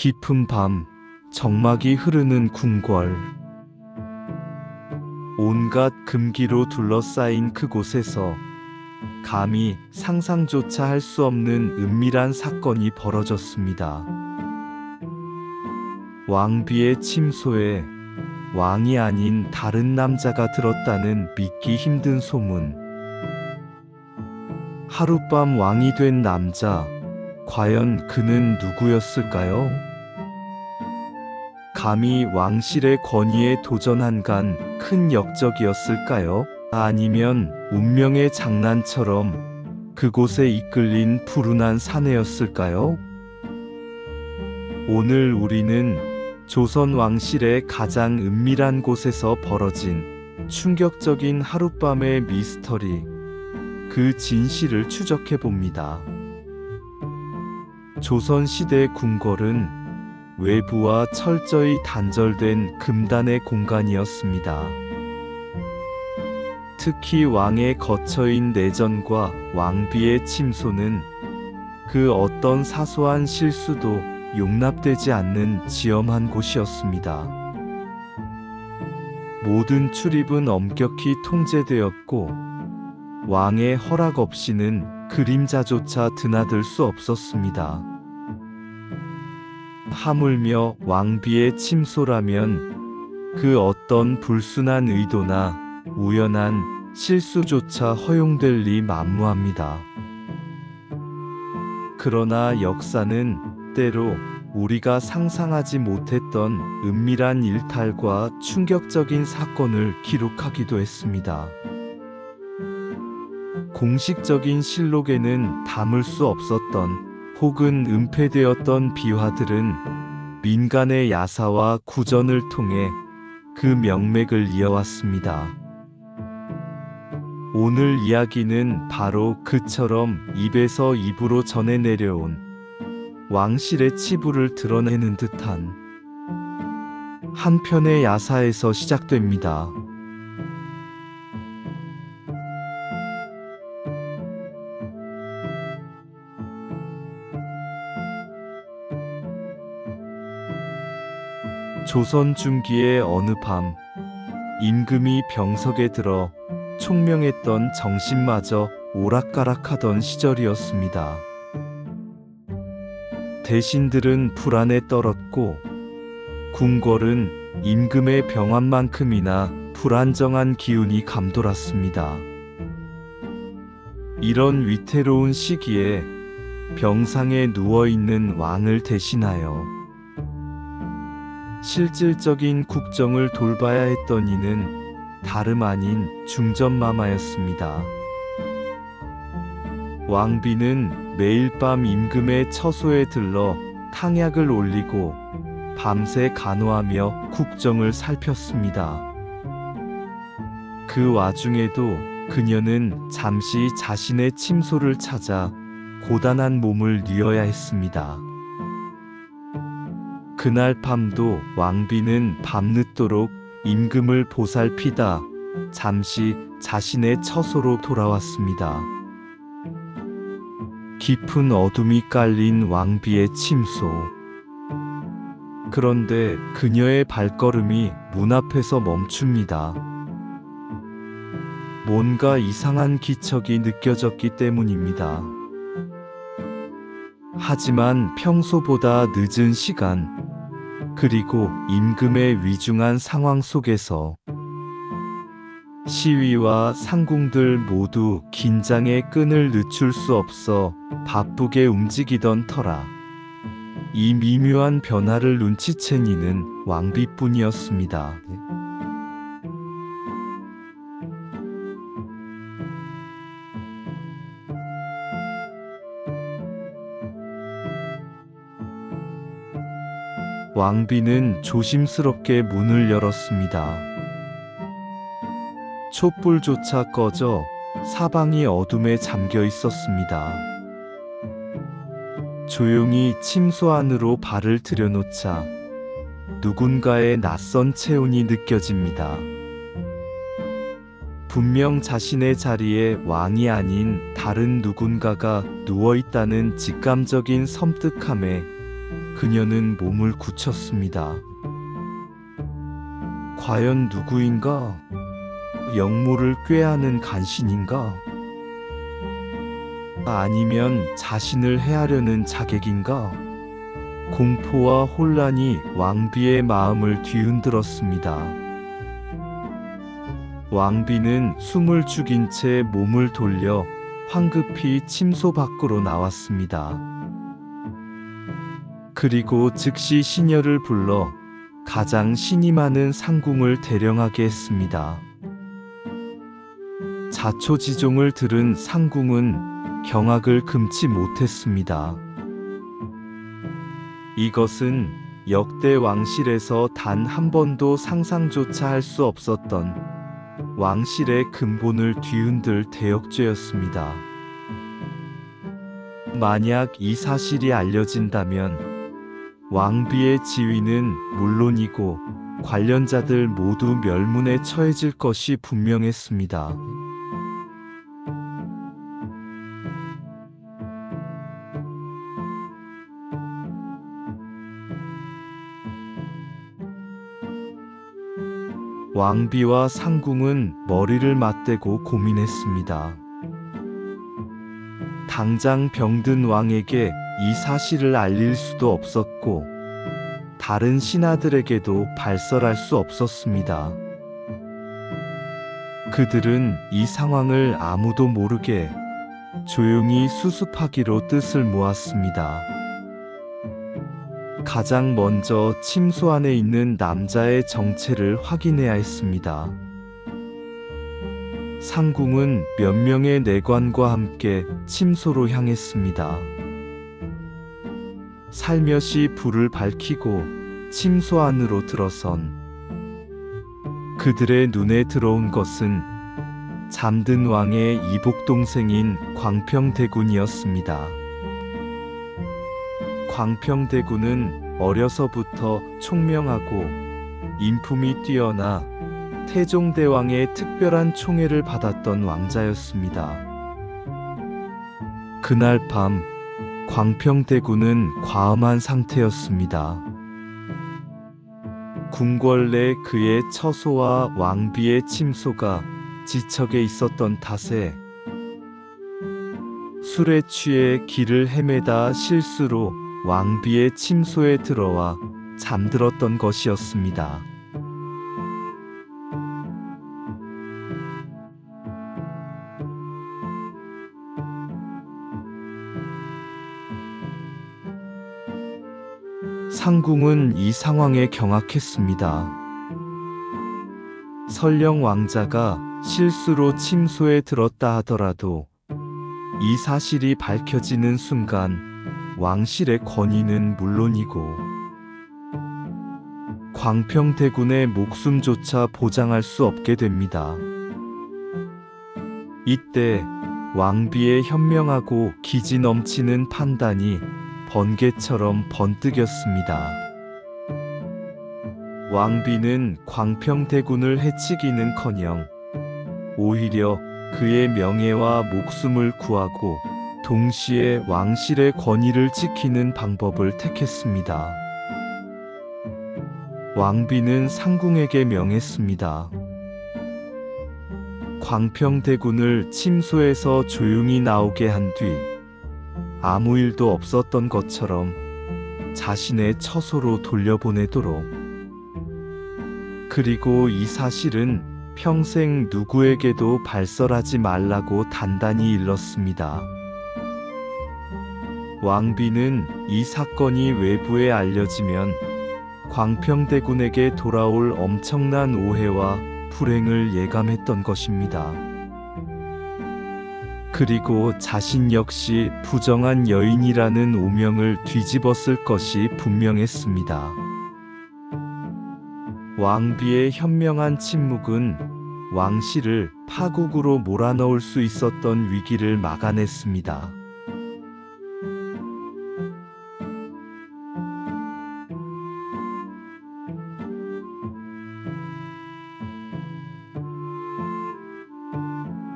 깊은 밤, 정막이 흐르는 궁궐. 온갖 금기로 둘러싸인 그곳에서 감히 상상조차 할 수 없는 은밀한 사건이 벌어졌습니다. 왕비의 침소에 왕이 아닌 다른 남자가 들었다는 믿기 힘든 소문. 하룻밤 왕이 된 남자, 과연 그는 누구였을까요? 감히 왕실의 권위에 도전한 간 큰 역적이었을까요? 아니면 운명의 장난처럼 그곳에 이끌린 불운한 사내였을까요? 오늘 우리는 조선 왕실의 가장 은밀한 곳에서 벌어진 충격적인 하룻밤의 미스터리, 그 진실을 추적해 봅니다. 조선시대 궁궐은 외부와 철저히 단절된 금단의 공간이었습니다. 특히 왕의 거처인 내전과 왕비의 침소는 그 어떤 사소한 실수도 용납되지 않는 지엄한 곳이었습니다. 모든 출입은 엄격히 통제되었고 왕의 허락 없이는 그림자조차 드나들 수 없었습니다. 하물며 왕비의 침소라면 그 어떤 불순한 의도나 우연한 실수조차 허용될 리 만무합니다. 그러나 역사는 때로 우리가 상상하지 못했던 은밀한 일탈과 충격적인 사건을 기록하기도 했습니다. 공식적인 실록에는 담을 수 없었던 혹은 은폐되었던 비화들은 민간의 야사와 구전을 통해 그 명맥을 이어왔습니다. 오늘 이야기는 바로 그처럼 입에서 입으로 전해 내려온 왕실의 치부를 드러내는 듯한 한 편의 야사에서 시작됩니다. 조선 중기의 어느 밤, 임금이 병석에 들어 총명했던 정신마저 오락가락하던 시절이었습니다. 대신들은 불안에 떨었고 궁궐은 임금의 병환만큼이나 불안정한 기운이 감돌았습니다. 이런 위태로운 시기에 병상에 누워있는 왕을 대신하여 실질적인 국정을 돌봐야 했던 이는 다름 아닌 중전마마였습니다. 왕비는 매일 밤 임금의 처소에 들러 탕약을 올리고 밤새 간호하며 국정을 살폈습니다. 그 와중에도 그녀는 잠시 자신의 침소를 찾아 고단한 몸을 뉘어야 했습니다. 그날 밤도 왕비는 밤늦도록 임금을 보살피다 잠시 자신의 처소로 돌아왔습니다. 깊은 어둠이 깔린 왕비의 침소. 그런데 그녀의 발걸음이 문 앞에서 멈춥니다. 뭔가 이상한 기척이 느껴졌기 때문입니다. 하지만 평소보다 늦은 시간, 그리고 임금의 위중한 상황 속에서 시위와 상궁들 모두 긴장의 끈을 늦출 수 없어 바쁘게 움직이던 터라 이 미묘한 변화를 눈치챈 이는 왕비뿐이었습니다. 왕비는 조심스럽게 문을 열었습니다. 촛불조차 꺼져 사방이 어둠에 잠겨 있었습니다. 조용히 침소 안으로 발을 들여놓자 누군가의 낯선 체온이 느껴집니다. 분명 자신의 자리에 왕이 아닌 다른 누군가가 누워있다는 직감적인 섬뜩함에 그녀는 몸을 굳혔습니다. 과연 누구인가? 영모를 꾀하는 간신인가? 아니면 자신을 해하려는 자객인가? 공포와 혼란이 왕비의 마음을 뒤흔들었습니다. 왕비는 숨을 죽인 채 몸을 돌려 황급히 침소 밖으로 나왔습니다. 그리고 즉시 시녀를 불러 가장 신이 많은 상궁을 대령하게 했습니다. 자초지종을 들은 상궁은 경악을 금치 못했습니다. 이것은 역대 왕실에서 단 한 번도 상상조차 할 수 없었던 왕실의 근본을 뒤흔들 대역죄였습니다. 만약 이 사실이 알려진다면 왕비의 지위는 물론이고 관련자들 모두 멸문에 처해질 것이 분명했습니다. 왕비와 상궁은 머리를 맞대고 고민했습니다. 당장 병든 왕에게 이 사실을 알릴 수도 없었고 다른 신하들에게도 발설할 수 없었습니다. 그들은 이 상황을 아무도 모르게 조용히 수습하기로 뜻을 모았습니다. 가장 먼저 침소 안에 있는 남자의 정체를 확인해야 했습니다. 상궁은 몇 명의 내관과 함께 침소로 향했습니다. 살며시 불을 밝히고 침소 안으로 들어선 그들의 눈에 들어온 것은 잠든 왕의 이복동생인 광평대군이었습니다. 광평대군은 어려서부터 총명하고 인품이 뛰어나 태종대왕의 특별한 총애를 받았던 왕자였습니다. 그날 밤 광평대군은 과음한 상태였습니다. 궁궐 내 그의 처소와 왕비의 침소가 지척에 있었던 탓에 술에 취해 길을 헤매다 실수로 왕비의 침소에 들어와 잠들었던 것이었습니다. 상궁은 이 상황에 경악했습니다. 설령 왕자가 실수로 침소에 들었다 하더라도 이 사실이 밝혀지는 순간 왕실의 권위는 물론이고 광평대군의 목숨조차 보장할 수 없게 됩니다. 이때 왕비의 현명하고 기지 넘치는 판단이 번개처럼 번뜩였습니다. 왕비는 광평대군을 해치기는커녕 오히려 그의 명예와 목숨을 구하고 동시에 왕실의 권위를 지키는 방법을 택했습니다. 왕비는 상궁에게 명했습니다. 광평대군을 침소에서 조용히 나오게 한 뒤 아무 일도 없었던 것처럼 자신의 처소로 돌려보내도록. 그리고 이 사실은 평생 누구에게도 발설하지 말라고 단단히 일렀습니다. 왕비는 이 사건이 외부에 알려지면 광평대군에게 돌아올 엄청난 오해와 불행을 예감했던 것입니다. 그리고 자신 역시 부정한 여인이라는 오명을 뒤집었을 것이 분명했습니다. 왕비의 현명한 침묵은 왕실을 파국으로 몰아넣을 수 있었던 위기를 막아냈습니다.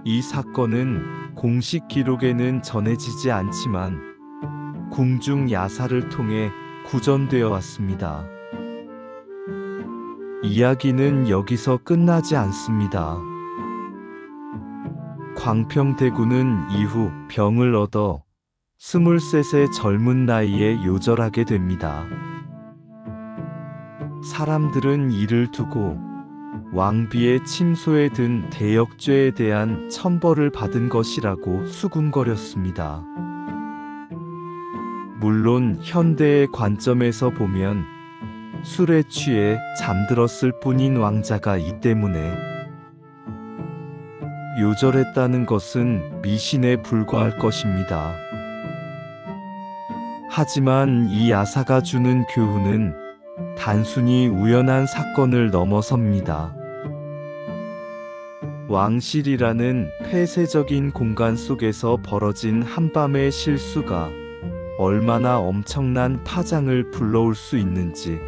이 사건은 공식 기록에는 전해지지 않지만 궁중 야사를 통해 구전되어 왔습니다. 이야기는 여기서 끝나지 않습니다. 광평대군은 이후 병을 얻어 23세 젊은 나이에 요절하게 됩니다. 사람들은 이를 두고 왕비의 침소에 든 대역죄에 대한 천벌을 받은 것이라고 수군거렸습니다. 물론 현대의 관점에서 보면 술에 취해 잠들었을 뿐인 왕자가 이 때문에 요절했다는 것은 미신에 불과할 것입니다. 하지만 이 야사가 주는 교훈은 단순히 우연한 사건을 넘어섭니다. 왕실이라는 폐쇄적인 공간 속에서 벌어진 한밤의 실수가 얼마나 엄청난 파장을 불러올 수 있는지,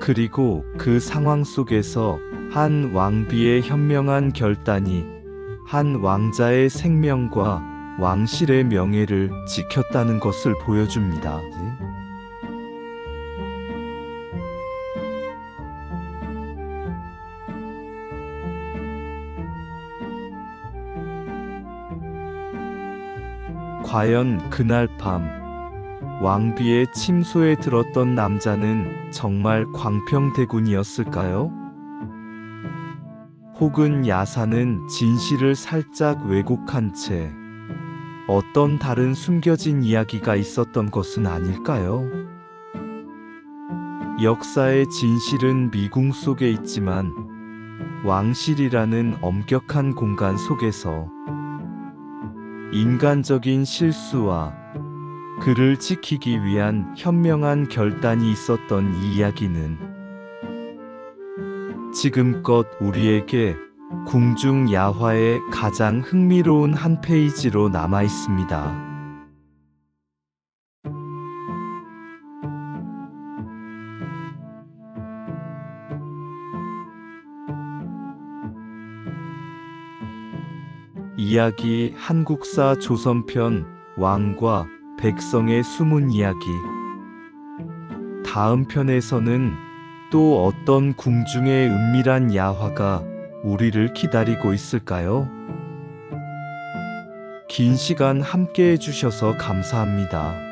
그리고 그 상황 속에서 한 왕비의 현명한 결단이 한 왕자의 생명과 왕실의 명예를 지켰다는 것을 보여줍니다. 과연 그날 밤 왕비의 침소에 들었던 남자는 정말 광평대군이었을까요? 혹은 야사는 진실을 살짝 왜곡한 채 어떤 다른 숨겨진 이야기가 있었던 것은 아닐까요? 역사의 진실은 미궁 속에 있지만 왕실이라는 엄격한 공간 속에서 인간적인 실수와 그를 지키기 위한 현명한 결단이 있었던 이 이야기는 지금껏 우리에게 궁중 야화의 가장 흥미로운 한 페이지로 남아 있습니다. 이야기 한국사 조선편 왕과 백성의 숨은 이야기. 다음 편에서는 또 어떤 궁중의 은밀한 야화가 우리를 기다리고 있을까요? 긴 시간 함께 해주셔서 감사합니다.